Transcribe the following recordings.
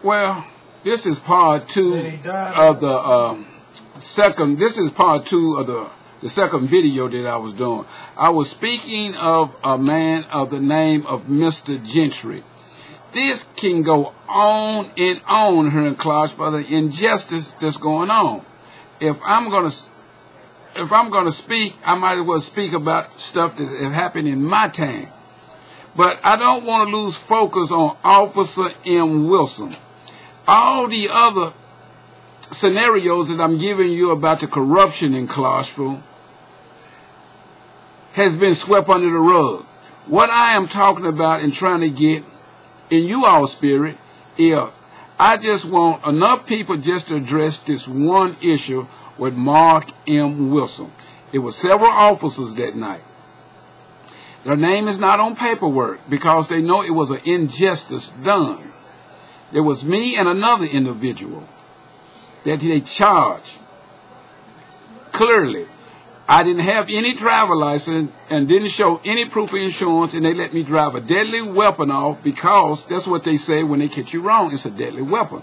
Well, this is part two of the second. This is part two of the second video that I was doing. I was speaking of a man of the name of Mr. Gentry. This can go on and on here in Clarksville, the injustice that's going on. If I'm gonna speak, I might as well speak about stuff that have happened in my time. But I don't want to lose focus on Officer M. Wilson. All the other scenarios that I'm giving you about the corruption in Clarksville has been swept under the rug. What I am talking about and trying to get in you all's spirit is I just want enough people just to address this one issue with Mark M. Wilson. It was several officers that night. Their name is not on paperwork because they know it was an injustice done. There was me and another individual that they charged. Clearly, I didn't have any driver license and didn't show any proof of insurance, and they let me drive a deadly weapon off because that's what they say when they catch you wrong. It's a deadly weapon.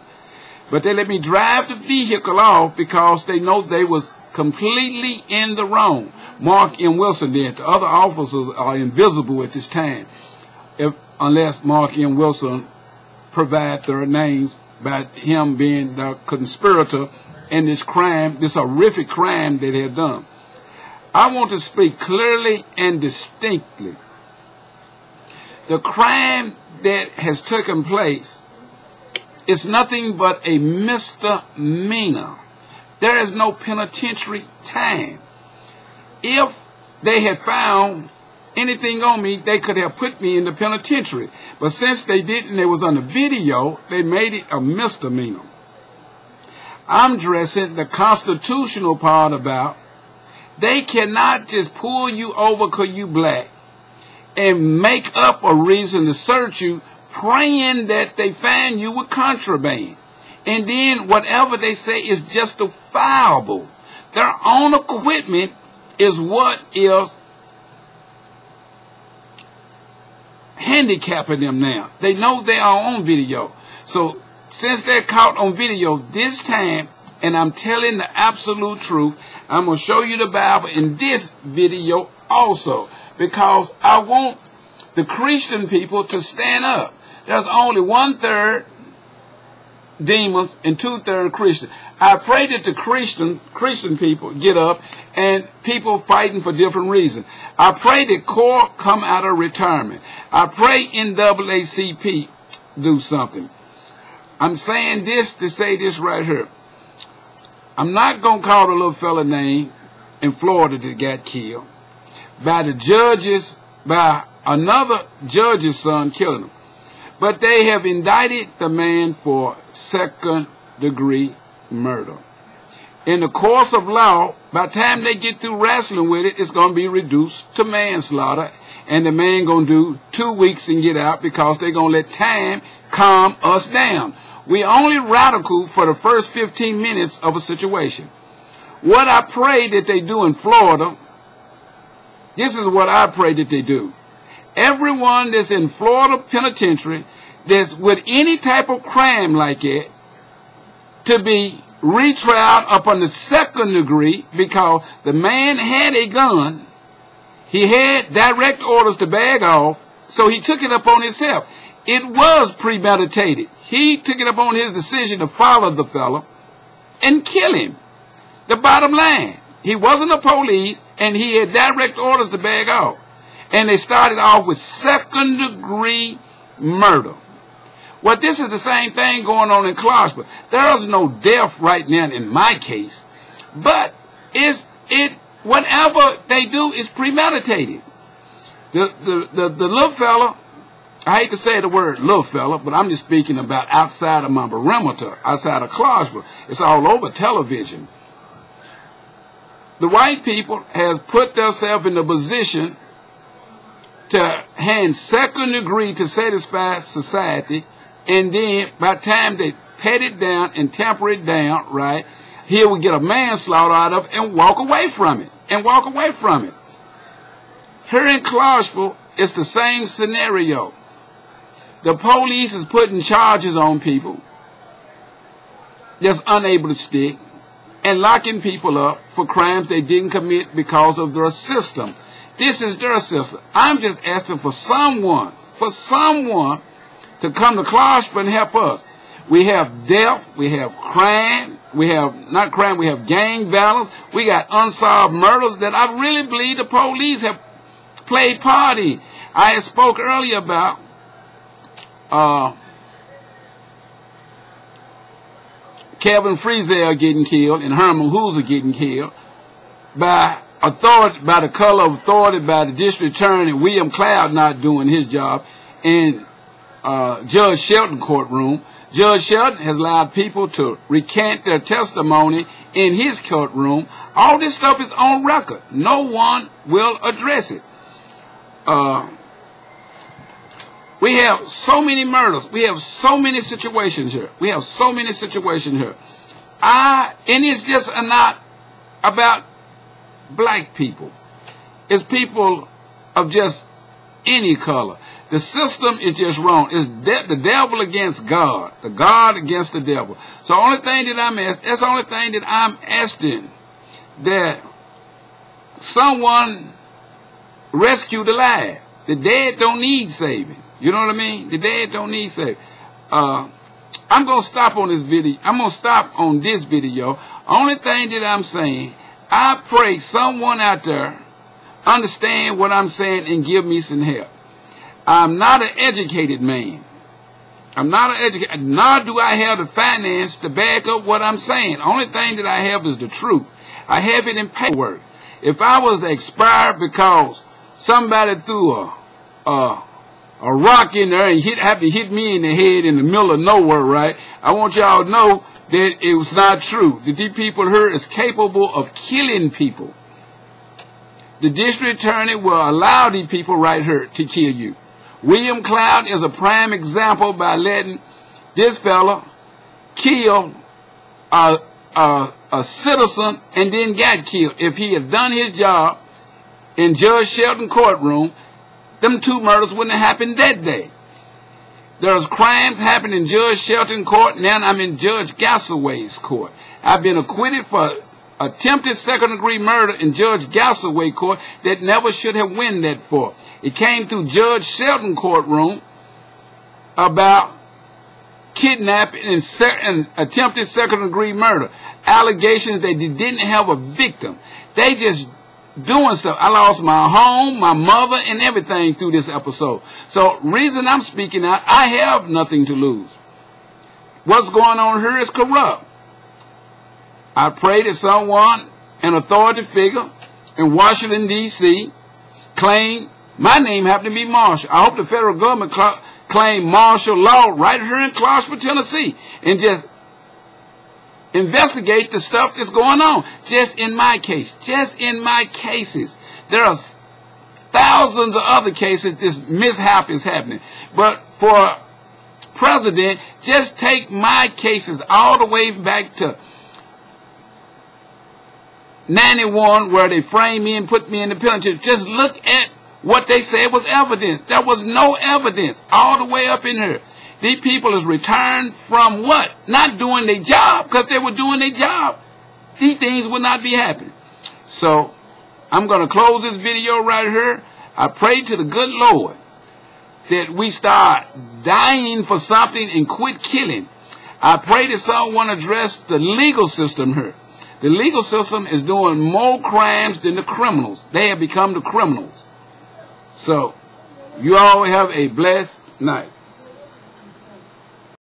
But they let me drive the vehicle off because they know they was completely in the wrong. Mark M. Wilson did. The other officers are invisible at this time, unless Mark M. Wilson provide their names by him being the conspirator in this crime, this horrific crime that they had done. I want to speak clearly and distinctly. The crime that has taken place is nothing but a misdemeanor. There is no penitentiary time. If they had found anything on me, they could have put me in the penitentiary. But since they didn't, it was on the video, they made it a misdemeanor. I'm addressing the constitutional part about they cannot just pull you over because you black and make up a reason to search you, praying that they find you with contraband. And then whatever they say is justifiable. Their own equipment is what is handicapping them now. They know they are on video. So since they're caught on video this time, and I'm telling the absolute truth, I'm going to show you the Bible in this video also, because I want the Christian people to stand up. There's only 1/3 demons and 2/3 Christian. I pray that the Christian people get up and people fighting for different reasons. I pray that CORE come out of retirement. I pray NAACP do something. I'm saying this to say this right here. I'm not going to call the little fella name in Florida that got killed by the judges, by another judge's son killing him. But they have indicted the man for second-degree murder. In the course of law, by the time they get through wrestling with it, it's going to be reduced to manslaughter, and the man going to do 2 weeks and get out because they're going to let time calm us down. We only radical for the first 15 minutes of a situation. What I pray that they do in Florida, this is what I pray that they do. Everyone that's in Florida penitentiary that's with any type of crime like that to be retried up on the second degree, because the man had a gun. He had direct orders to bag off, so he took it upon himself. It was premeditated. He took it upon his decision to follow the fellow and kill him. The bottom line, he wasn't a police, and he had direct orders to bag off. And they started off with second-degree murder. Well, this is the same thing going on in Clarksville. There is no death right now in my case, but whatever they do is premeditated. The little fella, I hate to say the word little fella, but I'm just speaking about outside of my perimeter, outside of Clarksville. It's all over television. The white people has put themselves in a position to hand second degree to satisfy society, and then by the time they pat it down and tamper it down, right, here we get a manslaughter out of it and walk away from it, Here in Clarksville, it's the same scenario. The police is putting charges on people that's unable to stick, and locking people up for crimes they didn't commit because of their system. This is their system. I'm just asking for someone to come to Clarksville and help us. We have death, we have crime, we have gang violence, we got unsolved murders that I really believe the police have played part in. I had spoke earlier about Kevin Friesel getting killed and Herman Hooser getting killed by the color of authority by the district attorney William Cloud not doing his job in Judge Shelton courtroom. Judge Shelton has allowed people to recant their testimony in his courtroom. All this stuff is on record. No one will address it. We have so many murders. We have so many situations here. And it's just not about black people. It's people of just any color. The system is just wrong. It's the devil against God. The God against the devil. So the only thing that I'm asking, that someone rescue the alive. The dead don't need saving. You know what I mean? The dead don't need saving. I'm going to stop on this video. Only thing that I'm saying, I pray someone out there understand what I'm saying and give me some help. I'm not an educated man. Nor do I have the finance to back up what I'm saying. Only thing that I have is the truth. I have it in paperwork. If I was to expire because somebody threw a rock in there and happened to hit me in the head in the middle of nowhere, right? I want y'all to know that it was not true. That these people here is capable of killing people. The district attorney will allow these people right here to kill you. William Cloud is a prime example by letting this fella kill a citizen and then got killed. If he had done his job in Judge Shelton courtroom, them two murders wouldn't have happened that day. There's crimes happening in Judge Shelton court. Now I'm in Judge Gassaway's court. I've been acquitted for attempted second-degree murder in Judge Gassaway court that never should have went that far. It came through Judge Shelton courtroom about kidnapping and attempted second-degree murder. Allegations that they didn't have a victim. They just doing stuff. I lost my home, my mother, and everything through this episode. So, reason I'm speaking out, I have nothing to lose. What's going on here is corrupt. I pray that someone, an authority figure in Washington, D.C., claim my name happened to be Marshall. I hope the federal government claim martial law right here in Clarksville, Tennessee, and just investigate the stuff that's going on. Just in my case. Just in my cases. There are thousands of other cases this mishap is happening. But for president, just take my cases all the way back to 91 where they framed me and put me in the penitentiary. Just look at what they said was evidence. There was no evidence all the way up in here. These people is returned from what? Not doing their job. Because if they were doing their job, these things would not be happening. So, I'm going to close this video right here. I pray to the good Lord that we start dying for something and quit killing. I pray that someone address the legal system here. The legal system is doing more crimes than the criminals. They have become the criminals. So, you all have a blessed night.